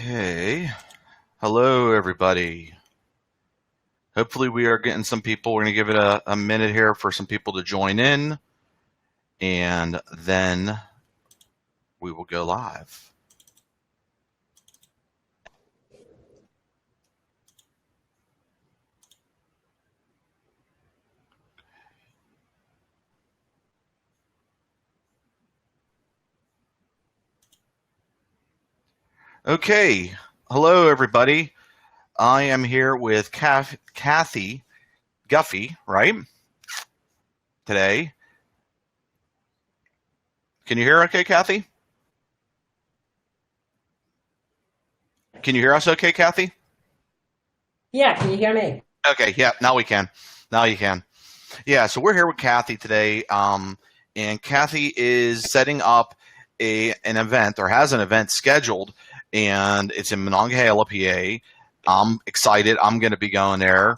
Okay. Hello, everybody. Hopefully we are getting some people. We're going to give it a minute here for some people to join in, and then we will go live. Okay. Hello, everybody. I am here with Kathy Guffey, right? Today. Can you hear okay, Kathy? Can you hear us okay, Kathy? Yeah, can you hear me? Okay, yeah, now we can. Now you can. Yeah, so we're here with Kathy today, and Kathy is setting up an event, or has an event scheduled, and it's in Monongahela, PA. I'm excited. I'm going to be going there.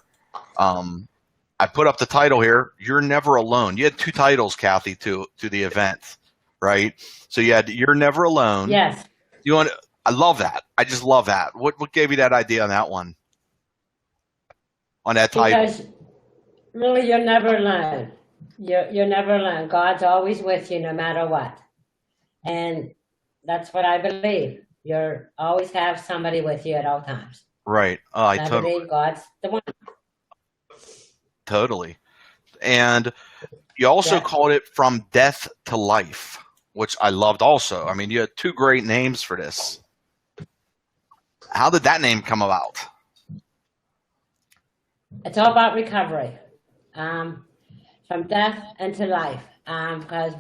I put up the title here. You're never alone. You had two titles, Kathy, to the event, right? So you had "You're Never Alone." Yes, You want? I love that. I just love that. What gave you that idea on that one? On that title? because really you're never alone. You're never alone. God's always with you no matter what. And that's what I believe. You're always have somebody with you at all times. Right. Oh, I And I totally. believe God's the one. Totally. And you also Yeah. called it From Death to Life, which I loved also. I mean, you had two great names for this. How did that name come about? It's all about recovery. From death into life. Because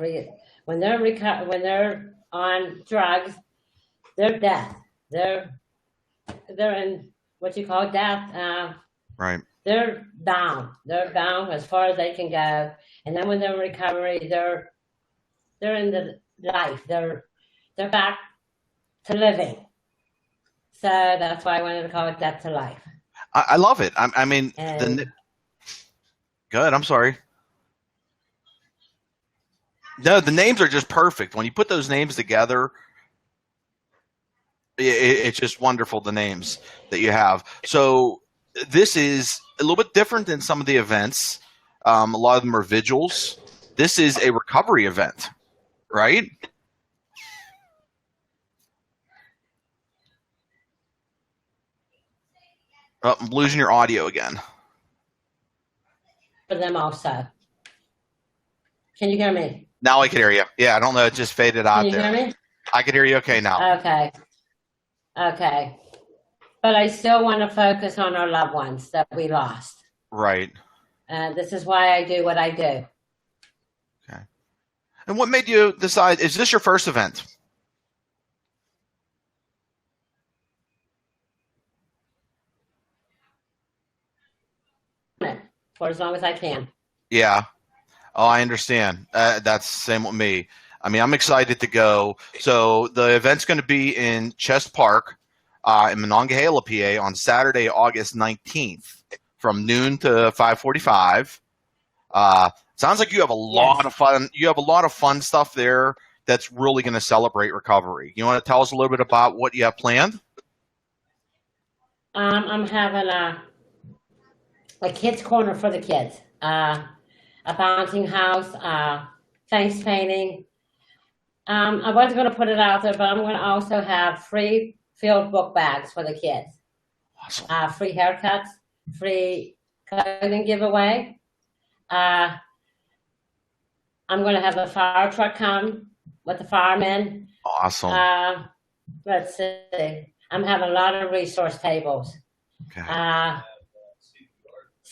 when they're on drugs, they're death. They're in what you call death. Right. They're down. They're down as far as they can go. And then when they're in recovery, they're in the life. They're back to living. So that's why I wanted to call it Death to Life. I love it. I mean, And good. I'm sorry. No, the names are just perfect. When you put those names together, it's just wonderful, the names that you have. So this is a little bit different than some of the events. A lot of them are vigils. This is a recovery event, right? Oh, I'm losing your audio again. for them also. Can you hear me? Now I can hear you. Yeah, I don't know. It just faded out Can you there. hear me? I can hear you okay now. Okay. Okay. But I still want to focus on our loved ones that we lost. Right. This is why I do what I do. Okay. And what made you decide, is this your first event? For as long as I can. Yeah. Oh, I understand. That's the same with me. I mean, I'm excited to go. So the event's going to be in Chest Park in Monongahela, PA on Saturday, August 19th from noon to 5:45. Sounds like you have a lot of fun. You have a lot of fun stuff there that's really going to celebrate recovery. You want to tell us a little bit about what you have planned? I'm having a kids corner for the kids. A bouncing house, face painting. I wasn't going to put it out there, but I'm going to also have free field book bags for the kids. Awesome. Free haircuts, free clothing giveaway. I'm going to have the fire truck come with the firemen. Awesome. Let's see. I'm having a lot of resource tables. Okay.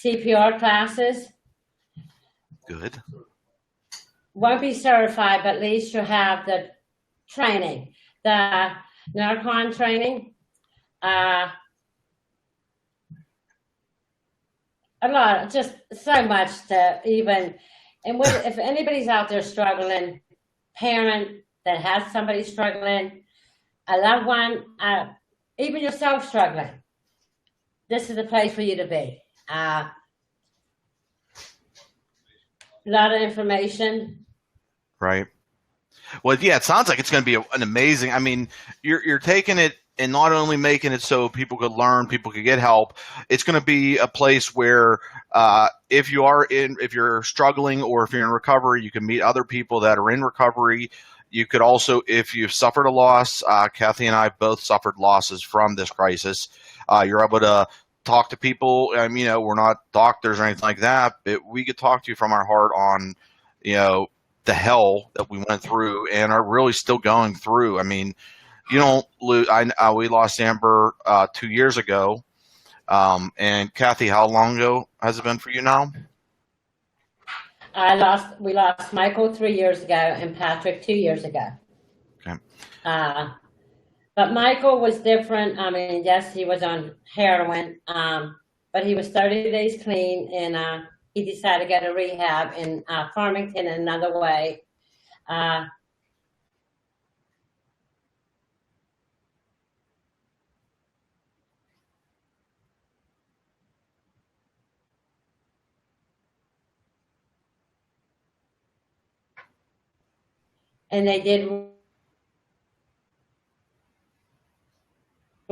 CPR classes. Good. Won't be certified, but at least you have the training, the Narcon training. A lot, just so much to even, and if anybody's out there struggling, parent that has somebody struggling, a loved one, even yourself struggling, this is the place for you to be. A lot of information. Right. Well, yeah, it sounds like it's going to be an amazing. I mean, you're taking it and not only making it so people could learn, people could get help. It's going to be a place where if you're struggling or if you're in recovery, you can meet other people that are in recovery. You could also, if you've suffered a loss, Kathy and I both suffered losses from this crisis. You're able to talk to people. We're not doctors or anything like that, but we could talk to you from our heart on, the hell that we went through and are really still going through. I mean, you don't lose. We lost Amber 2 years ago, and Kathy, how long ago has it been for you now? We lost Michael 3 years ago and Patrick 2 years ago. Okay. But Michael was different. I mean, yes, he was on heroin, but he was 30 days clean, and he decided to go to rehab in Farmington in another way. And they did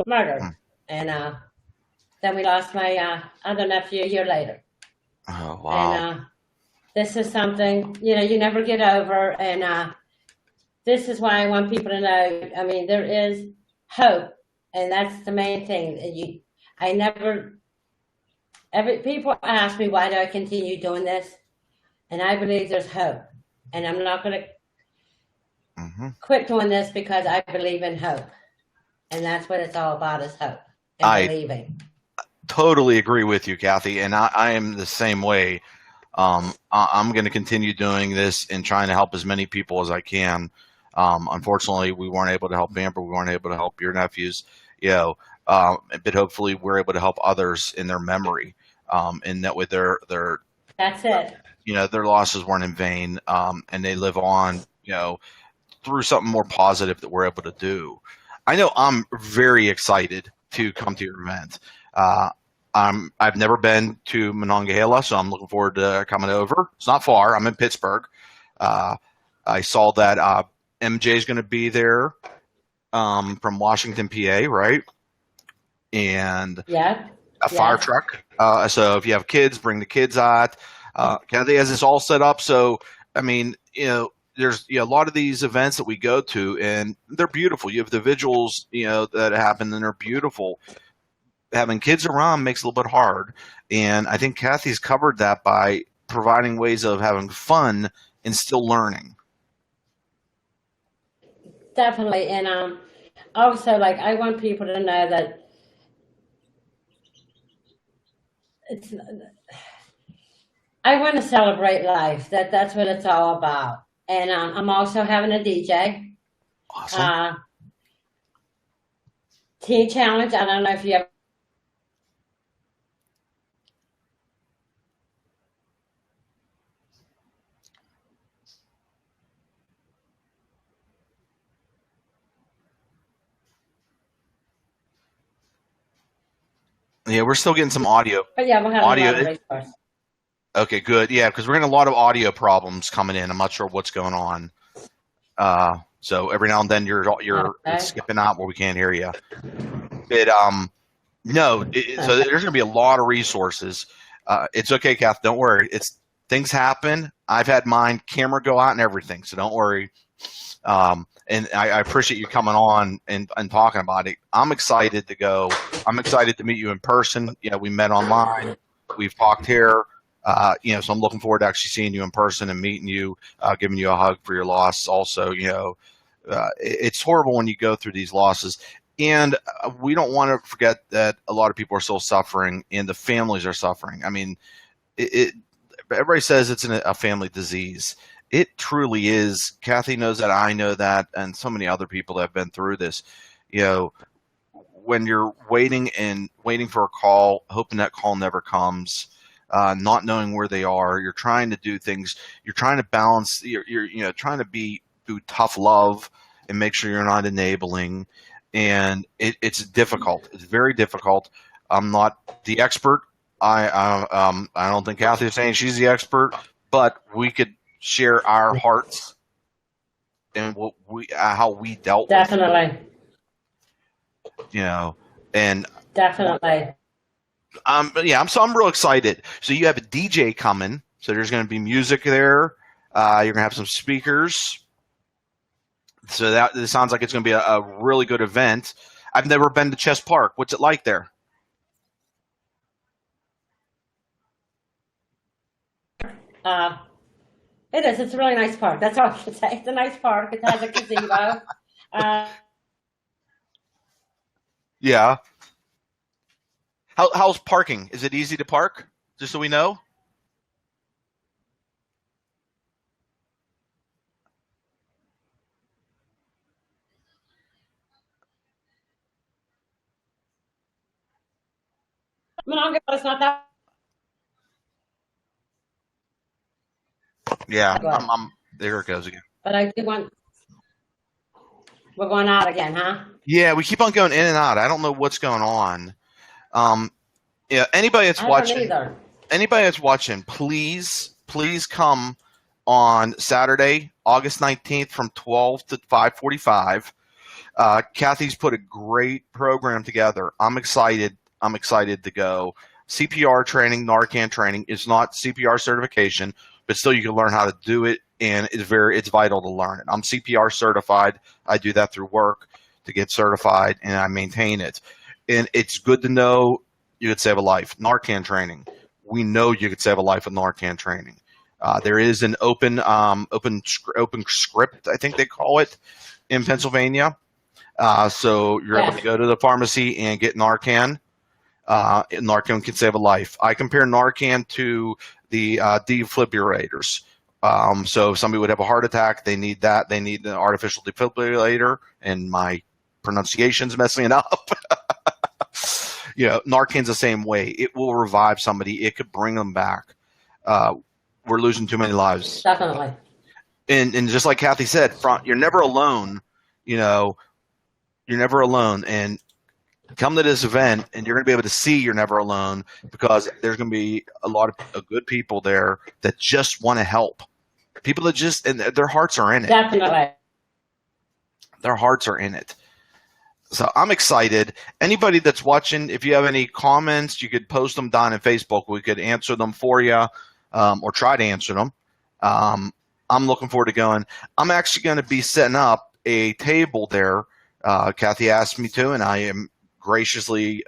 murder. And then we lost my other nephew a year later. Oh, wow. And this is something, you never get over. And this is why I want people to know, I mean, there is hope. And that's the main thing. People ask me, why do I continue doing this? And I believe there's hope. And I'm not going to quit doing this because I believe in hope. And that's what it's all about, is hope and believing. Totally agree with you, Kathy. And I am the same way. I'm going to continue doing this and trying to help as many people as I can. Unfortunately, we weren't able to help Amber. We weren't able to help your nephews, but hopefully we're able to help others in their memory. And that with their that's it. Their losses weren't in vain, and they live on, through something more positive that we're able to do. I know I'm very excited to come to your event. I've never been to Monongahela, so I'm looking forward to coming over. It's not far. I'm in Pittsburgh. I saw that MJ is going to be there from Washington, PA, right? And a fire truck. So if you have kids, bring the kids out. Kathy has this all set up. So, I mean, there's a lot of these events that we go to, and they're beautiful. You have the visuals, that happen, and they're beautiful. Having kids around makes it a little bit hard, and I think Kathy's covered that by providing ways of having fun and still learning. Definitely, and also, like, I want people to know that I want to celebrate life. That's what it's all about. And I'm also having a DJ. Awesome. Teen Challenge. I don't know if you ever. Yeah, we're still getting some audio. But yeah, we'll have audio. A resource. Okay, good. Yeah, because we're getting a lot of audio problems coming in. I'm not sure what's going on. So every now and then you're skipping out where we can't hear you. But so there's going to be a lot of resources. It's okay, Kath. Don't worry. Things happen. I've had mine camera go out and everything, so don't worry. And I appreciate you coming on and talking about it. I'm excited to go. I'm excited to meet you in person. We met online. We've talked here. So I'm looking forward to actually seeing you in person and meeting you, giving you a hug for your loss. Also, it's horrible when you go through these losses, and we don't want to forget that a lot of people are still suffering and the families are suffering. I mean, everybody says it's a family disease. It truly is. Kathy knows that. I know that, and so many other people that have been through this. When you're waiting for a call, hoping that call never comes. Not knowing where they are, you're trying to do things. You're trying to balance. You're trying to do tough love and make sure you're not enabling. And it's difficult. It's very difficult. I'm not the expert. I don't think Kathy is saying she's the expert, but we could share our hearts and how we dealt definitely. with it. And Definitely. I'm real excited. So you have a DJ coming. So there's going to be music there. You're going to have some speakers. So that it sounds like it's going to be a really good event. I've never been to Chess Park. What's it like there? Uh, it is. It's a really nice park. That's all I can say. It's a nice park. It has a gazebo. Uh, Yeah. How's parking? Is it easy to park? Just so we know. Monongahela, it's not that Yeah. good. There it goes again. But I do want, we're going out again, huh? Yeah, we keep on going in and out. I don't know what's going on. Yeah, anybody that's watching, please come on Saturday, August 19th from 12 to 5:45. Kathy's put a great program together. I'm excited. I'm excited to go. CPR training, Narcan training is not CPR certification, but still you can learn how to do it, and it's vital to learn it. I'm CPR certified. I do that through work to get certified, and I maintain it. And it's good to know you could save a life. Narcan training, we know you could save a life with Narcan training. There is an open script, I think they call it, in Pennsylvania. So you're able to go to the pharmacy and get Narcan. Narcan can save a life. I compare Narcan to the defibrillators. So if somebody would have a heart attack, they need that. They need an artificial defibrillator, and my pronunciation's messing it up. Narcan's the same way. It will revive somebody. It could bring them back. We're losing too many lives. Definitely. And just like Kathy said, you're never alone. You're never alone. And come to this event, and you're going to be able to see you're never alone, because there's going to be a lot of good people there that just want to help. People that and their hearts are in it. Definitely. Their hearts are in it. So I'm excited. Anybody that's watching, if you have any comments, you could post them down in Facebook. We could answer them for you, or try to answer them. I'm looking forward to going. I'm actually going to be setting up a table there. Kathy asked me to, and I am graciously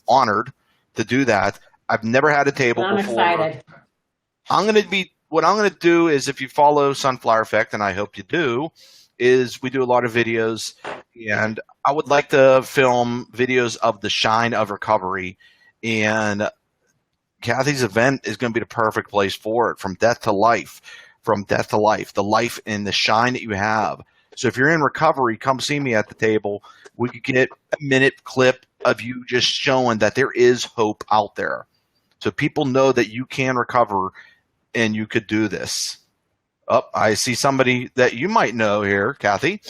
honored to do that. I've never had a table I'm before. excited. What I'm going to do is, if you follow Sunflower Effect, and I hope you do, is we do a lot of videos, and I would like to film videos of the shine of recovery, and Kathy's event is going to be the perfect place for it. From death to life, the life and the shine that you have. So if you're in recovery, come see me at the table. We could get a minute clip of you just showing that there is hope out there, so people know that you can recover and you could do this. Oh, I see somebody that you might know here, Kathy.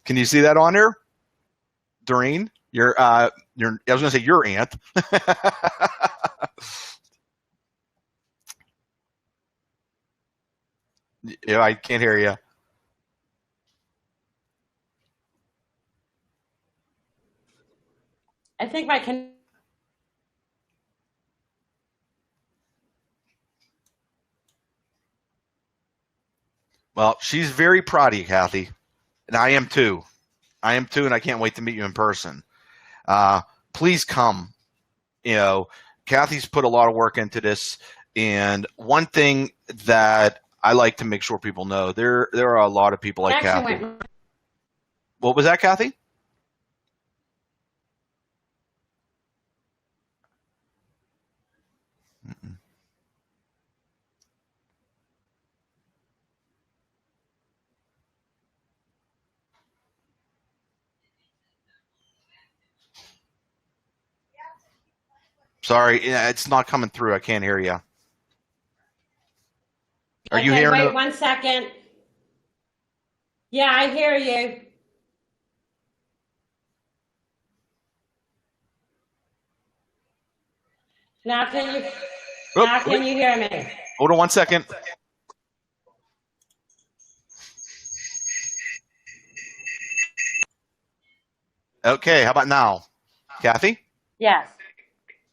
Can you see that on there? Doreen, I was going to say your aunt. I can't hear you. I think my can. Well, she's very proud of you, Kathy, and I am too. And I can't wait to meet you in person. Please come. Kathy's put a lot of work into this, and one thing that I like to make sure people know, there are a lot of people like Kathy. What was that, Kathy? Sorry, it's not coming through. I can't hear you. Are you hearing? Wait 1 second. Yeah, I hear you. Now can you hear me? Hold on 1 second. Okay, how about now? Kathy? Yes.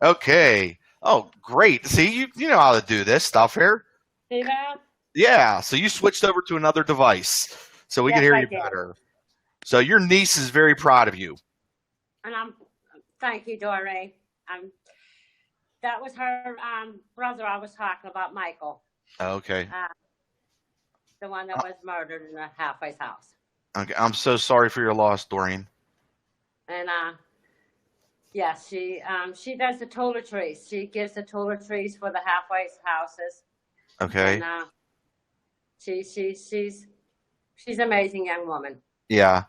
Okay. Oh, great. See, you know how to do this stuff here. See that? Yeah, so you switched over to another device so we can Yes, hear I you did. better. So your niece is very proud of you. And thank you, Doreen. That was her brother I was talking about, Michael, Okay. uh, the one that was murdered in the halfway's house. Okay. I'm so sorry for your loss, Doreen. And yes, she does the toiletries. She gives the toiletries for the halfway's houses, Okay. and she's an amazing young woman. Yeah.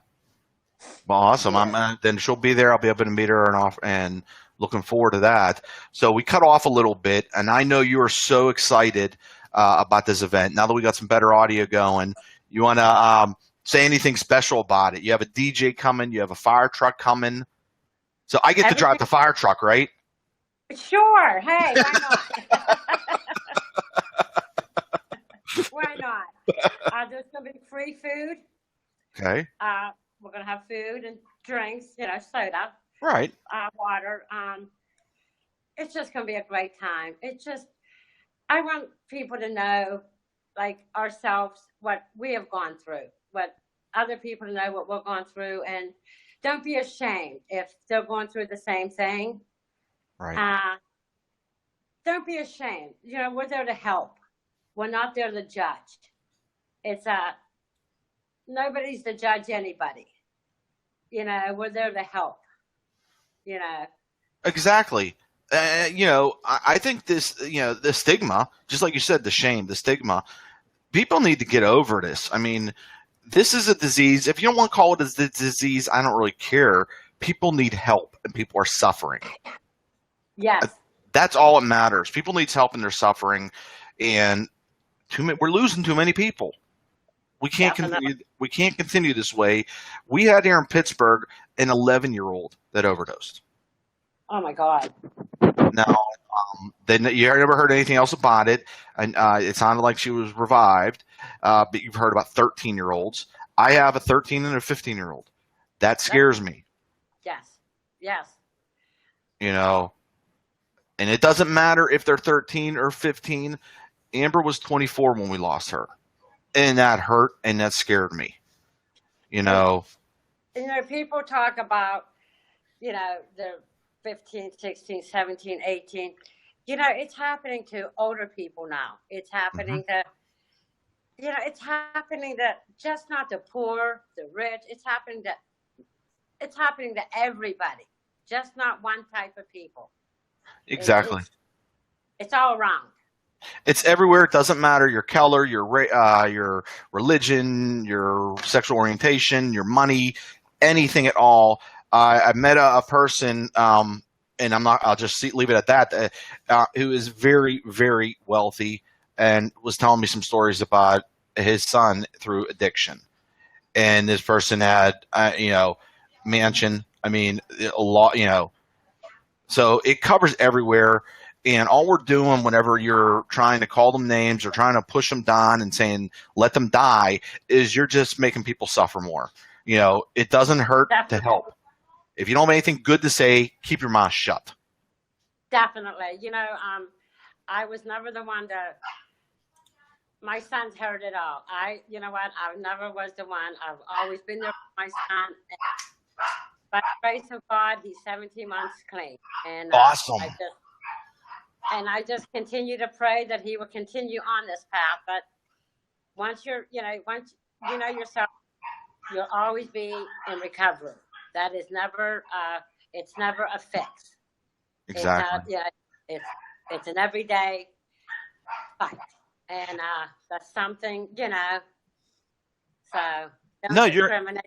Well, awesome. She is. Then she'll be there. I'll be able to meet her and looking forward to that. So we cut off a little bit, and I know you are so excited about this event. Now that we got some better audio going, you want to say anything special about it? You have a DJ coming. You have a fire truck coming. So I get to drive the fire truck, right? Sure. Hey, why not? Why not? There's going to be free food. Okay. We're going to have food and drinks, soda, Right. water. It's just going to be a great time. I want people to know, like ourselves, what we have gone through, what other people to know what we're going through, and don't be ashamed if they're going through the same thing. Right. Don't be ashamed. We're there to help. We're not there to judge. It's nobody's to judge anybody. We're there to help. Exactly. I think this, the stigma, just like you said, the shame, the stigma, people need to get over this. I mean, this is a disease. If you don't want to call it a disease, I don't really care. People need help and people are suffering. Yes. That's all that matters. People need help and they're suffering, and we're losing too many people. We can't continue. We can't continue this way. We had here in Pittsburgh an 11-year-old that overdosed. Oh my God. Now, then you never heard anything else about it, and it sounded like she was revived. But you've heard about 13-year-olds. I have a 13 and a 15-year-old. That scares me. Yes. Yes. And it doesn't matter if they're 13 or 15. Amber was 24 when we lost her, and that hurt and that scared me. People talk about, the 15, 16, 17, 18. It's happening to older people now. It's happening to, it's happening to just not the poor, the rich. It's happening to everybody, just not one type of people. Exactly. It's all around. It's everywhere. It doesn't matter your color, your religion, your sexual orientation, your money, anything at all. I met a person, and I'll just leave it at that, who is very, very wealthy and was telling me some stories about his son through addiction. And this person had, mansion. I mean, a lot, so it covers everywhere. And all we're doing whenever you're trying to call them names or trying to push them down and saying, let them die, is you're just making people suffer more. It doesn't hurt to help. If you don't have anything good to say, keep your mouth shut. Definitely. I was never the one my son's heard it all. I never was the one. I've always been there for my son. And by the grace of God, he's 17 months clean. And awesome. I just continue to pray that he will continue on this path. But once once you know yourself, you'll always be in recovery. That is never, it's never a fix. Exactly. It's an everyday fight. And that's something, so don't discriminate.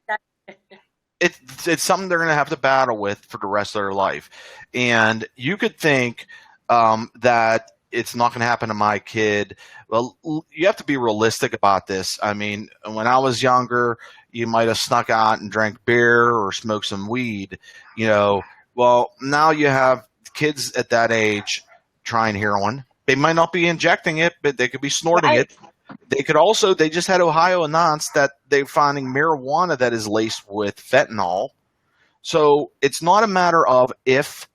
It's something they're going to have to battle with for the rest of their life. And you could think that it's not going to happen to my kid. Well, you have to be realistic about this. I mean, when I was younger, you might have snuck out and drank beer or smoked some weed. Well, now you have kids at that age trying heroin. They might not be injecting it, but they could be snorting it. They could also, they just had Ohio announce that they're finding marijuana that is laced with fentanyl. So it's not a matter of if,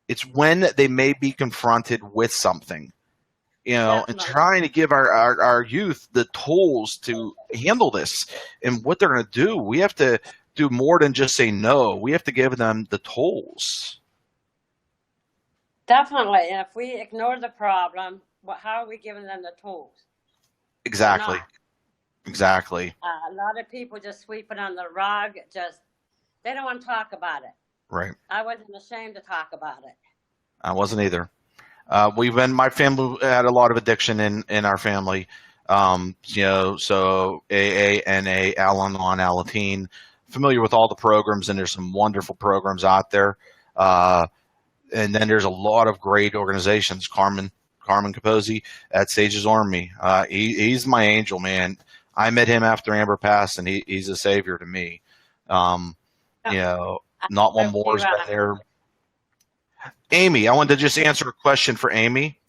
it's when they may be confronted with something, and Definitely. trying to give our youth the tools to handle this and what they're going to do. We have to do more than just say no. We have to give them the tools. Definitely. And if we ignore the problem, how are we giving them the tools? We're Exactly. not. Exactly. A lot of people just sweep it on the rug. Just they don't want to talk about it. Right. I wasn't ashamed to talk about it. I wasn't either. My family had a lot of addiction in our family. So AA, NA, Al-Anon, Alateen. Familiar with all the programs, and there's some wonderful programs out there. Uh, and then there's a lot of great organizations. Carmen Capozzi at Sage's Army. He's my angel, man. I met him after Amber passed, and he's a savior to me. Um, I Not One hope More you, has been there. Amy, I wanted to just answer a question for Amy.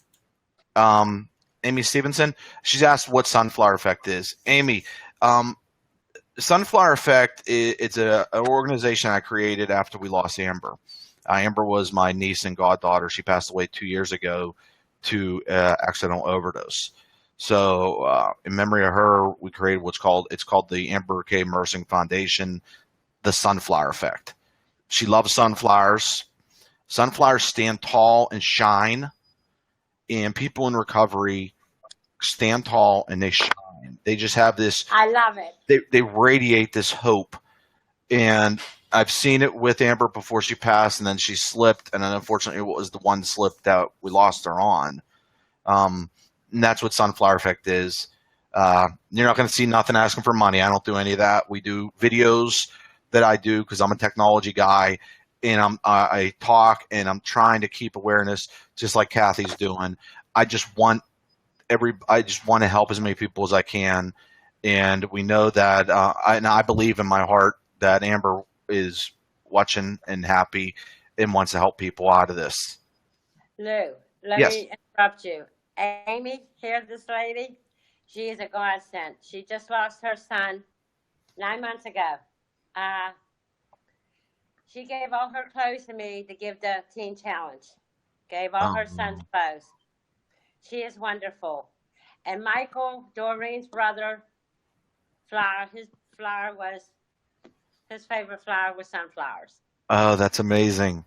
Amy Stevenson. She's asked what sunflower effect is. Amy, um, Sunflower Effect, it's an organization I created after we lost Amber. Amber was my niece and goddaughter. She passed away 2 years ago to accidental overdose. So, in memory of her, we created it's called the Amber K. Mersing Foundation, the Sunflower Effect. She loves sunflowers. Sunflowers stand tall and shine, and people in recovery stand tall and they shine. They just have this. I love it. They radiate this hope, and I've seen it with Amber before she passed, and then she slipped, and then unfortunately, it was the one slip that we lost her on. And that's what Sunflower Effect is. You're not going to see nothing asking for money. I don't do any of that. We do videos that I do because I'm a technology guy, and I talk and I'm trying to keep awareness, just like Kathy's doing. I just want I just want to help as many people as I can, and we know that, and I believe in my heart that Amber is watching and happy and wants to help people out of this. Lou, let Yes. me interrupt you. Amy, hear this lady? She is a godsend. She just lost her son 9 months ago. Uh, she gave all her clothes to me to give the teen challenge. Gave all her son's Um, clothes. She is wonderful. And Michael, Doreen's brother, his flower was his favorite flower was sunflowers. oh, that's amazing.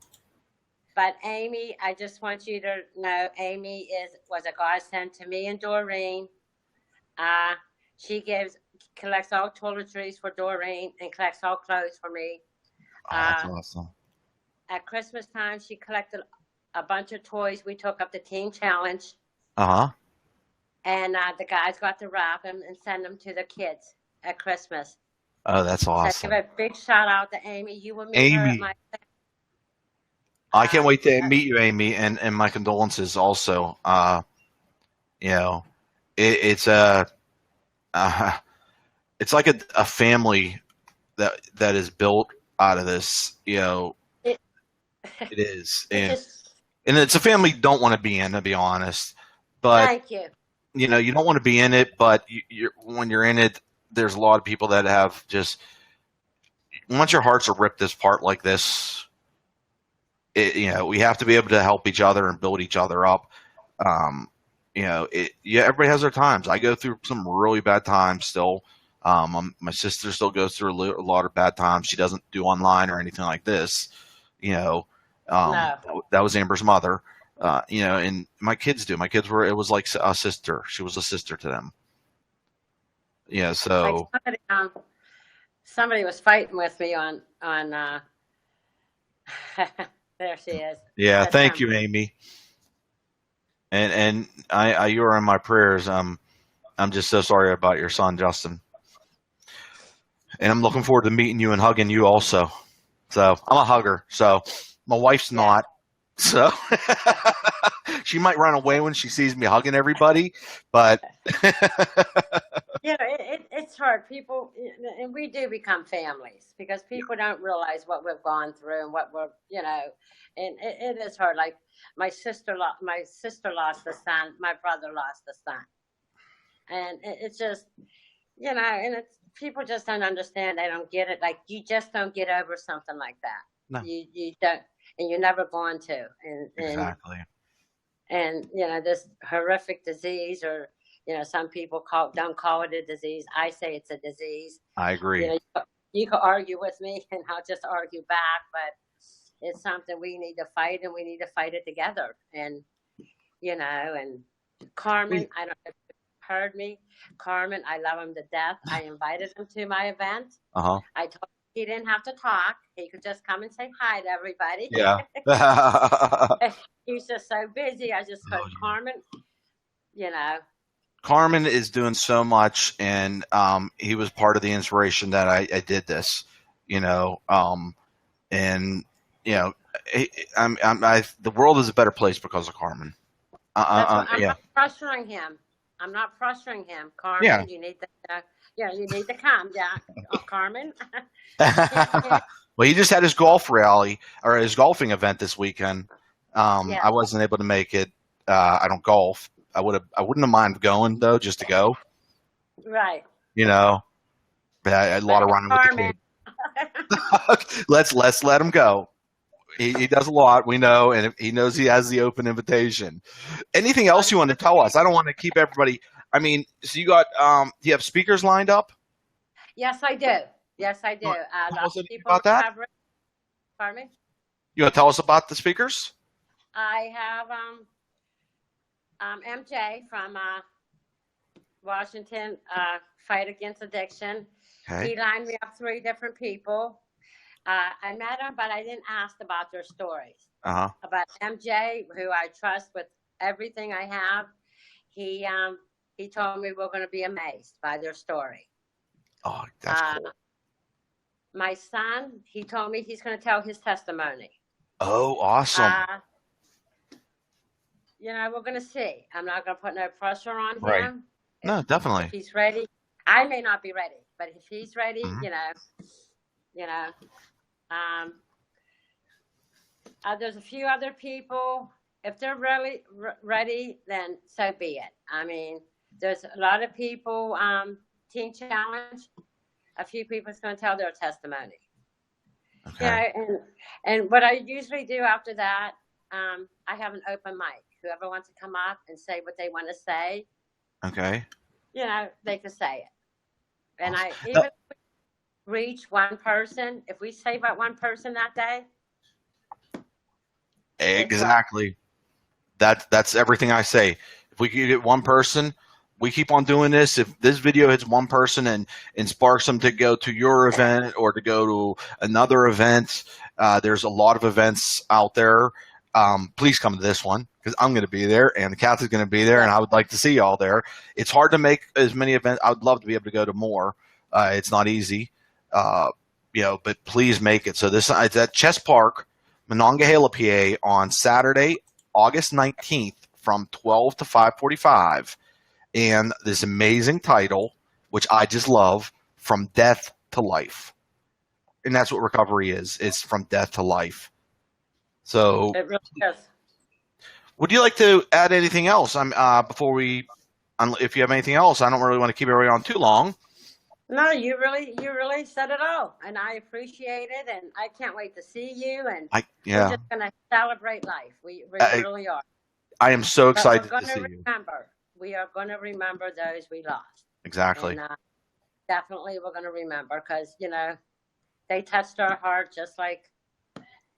But Amy, I just want you to know, Amy was a godsend to me and Doreen. Uh, she collects all toiletries for Doreen and collects all clothes for me. Oh, that's Uh, awesome. at Christmas time, she collected a bunch of toys. We took up the teen challenge, Uh huh. and the guys got to wrap them and send them to the kids at Christmas. Oh, that's So give awesome. a big shout out to Amy. You will meet her at Amy, my. I can't Uh, wait to meet you, Amy, and my condolences also. You know, it's uh, it's like a family that is built out of this. it, It is, it's and just it's a family you don't want to be in, to be honest. But thank you. you don't want to be in it, but when you're in it, there's a lot of people that have just, once your hearts are ripped apart like this, we have to be able to help each other and build each other up. Um, everybody has their times. I go through some really bad times still. My sister still goes through a lot of bad times. She doesn't do online or anything like this. You know, No, that was Amber's mother. And my kids do. My kids were. It was like a sister. She was a sister to them. Yeah. like So somebody was fighting with me on. There she is. yeah. That's Thank you, Amy. And you are in my prayers. I'm just so sorry about your son, Justin. And I'm looking forward to meeting you and hugging you also. So I'm a hugger. So my wife's Yeah. not. So she might run away when she sees me hugging everybody, but It's hard. People, and we do become families because people don't realize what we've gone through and what and it is hard. Like my sister lost a son, my brother lost a son, and it's just, and it's people just don't understand. They don't get it. Like you just don't get over something like that. No, You don't, and you're never going to. exactly. And this horrific disease, or some people don't call it a disease. I say it's a disease. I You agree. know, you can argue with me, and I'll just argue back, but it's something we need to fight, and we need to fight it together. And Carmen, I don't know if you heard me. Carmen, I love him to death. I invited him to my event. Uh-huh. I told him he didn't have to talk. He could just come and say hi to everybody. Yeah. Oh, He's just so busy. I just put yeah. Carmen, you know. Carmen is doing so much, and he was part of the inspiration that I did this, you know, and you know, the world is a better place because of Carmen. That's what I'm Yeah, not pressuring him. I'm not pressuring him. yeah. Carmen, you need to, you need to calm down. Oh, Carmen. Well, he just had his golf rally or his golfing event this weekend. Yeah, I wasn't able to make it. I don't golf. I wouldn't have mind going though, just to go. right. You know, but I had a lot But of it's running with the Carmen. kid. Let's let him go. He does a lot, we know, and he knows he has the open invitation. Anything else you want to tell us? I don't want to keep everybody. I mean, so you got do you have speakers lined up? Yes, I do. Yes, I do. You A want to tell lot us of anything people about that? recover. Pardon me. You want to tell us about the speakers? I have MJ from Washington, Fight Against Addiction. Okay. He lined me up 3 different people. I met them, but I didn't ask about their stories. Uh-huh. About MJ, who I trust with everything I have, he told me we're going to be amazed by their story. Oh, that's cool. My son, he told me he's going to tell his testimony. Oh, awesome. We're going to see. I'm not going to put no pressure on Right. him. No, If definitely. he's ready, I may not be ready, but if he's ready, Mhm. There's a few other people. If they're really ready, then so be it. I mean, there's a lot of people, Teen Challenge, a few people is going to tell their testimony. Okay. And what I usually do after that, I have an open mic. Whoever wants to come up and say what they want to say, Okay. they can say it. And Awesome. I even reach one person. If we save out one person that day, Exactly. That's everything I say. If we can get one person, we keep on doing this. If this video hits one person and sparks them to go to your event or to go to another event, there's a lot of events out there. Please come to this one because I'm going to be there and Kathy's going to be there, and I would like to see y'all there. It's hard to make as many events. I would love to be able to go to more. It's not easy, but please make it. So it's at Chess Park, Monongahela, PA, on Saturday, August 19th from 12 to 5:45, and this amazing title, which I just love, From Death to Life. And that's what recovery is. It's from death to life. So it really is. would you like to add anything else? Before if you have anything else, I don't really want to keep everybody on too long. No, you really said it all, and I appreciate it, and I can't wait to see you. And we're just gonna celebrate life. We really are. I am so excited to see you. We are going to remember those we lost. Exactly. And definitely, we're going to remember because they touched our heart just like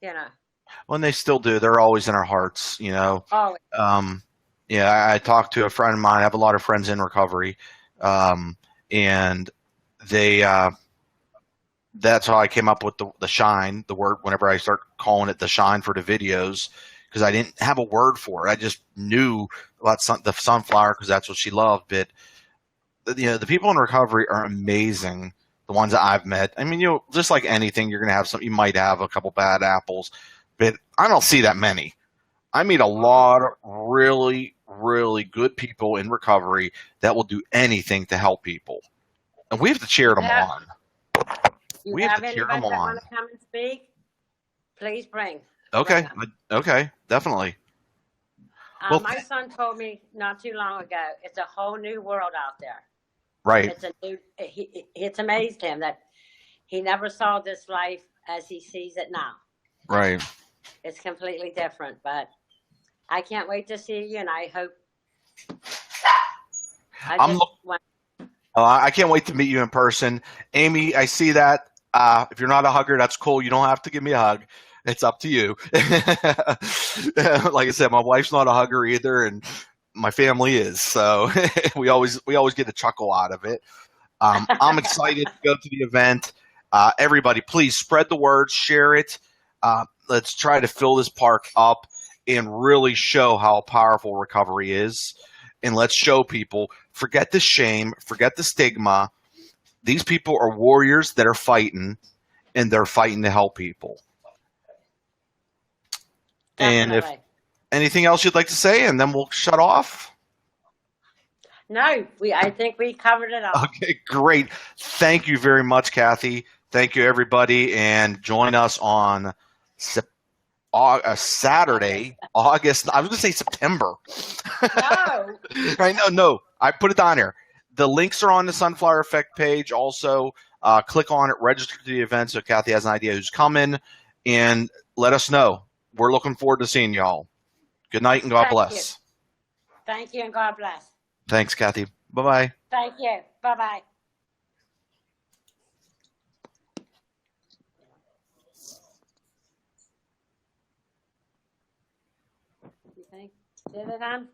Well, and they still do. They're always in our hearts. Always. I talked to a friend of mine. I have a lot of friends in recovery, and they. That's how I came up with the shine, the word. Whenever I start calling it the shine for the videos, because I didn't have a word for it. I just knew about the sunflower because that's what she loved. But the people in recovery are amazing. The ones that I've met. I mean, just like anything, you're gonna have some. You might have a couple bad apples, but I don't see that many. I meet a lot of really, really good people in recovery that will do anything to help people, and we have to cheer them on. We have anybody that want to come and speak? Please bring. Okay. Okay. Definitely. My son told me not too long ago, it's a whole new world out there. Right. It's amazed him that he never saw this life as he sees it now. Right. It's completely different, but I can't wait to see you, and I hope I I'm. just want. I can't wait to meet you in person, Amy. I see that. If you're not a hugger, that's cool. You don't have to give me a hug. It's up to you. Like I said, my wife's not a hugger either, and my family is. So we always get a chuckle out of it. I'm excited to go to the event. Everybody, please spread the word, share it. Let's try to fill this park up and really show how powerful recovery is. And let's show people, forget the shame, forget the stigma. These people are warriors that are fighting, and they're fighting to help people. And if Definitely. anything else you'd like to say, and then we'll shut off. No, I think we covered it all. Okay, great. Thank you very much, Kathy. Thank you, everybody, and join us on Saturday, August. I was going to say September. No. Right? No. I put it on here. The links are on the Sunflower Effect page. Also, click on it, register to the event so Kathy has an idea who's coming, and let us know. We're looking forward to seeing y'all. Good night and God Thank you. bless. Thank you, and God bless. Thanks, Kathy. Bye-bye. Thank you. Bye-bye. You think? Did it on?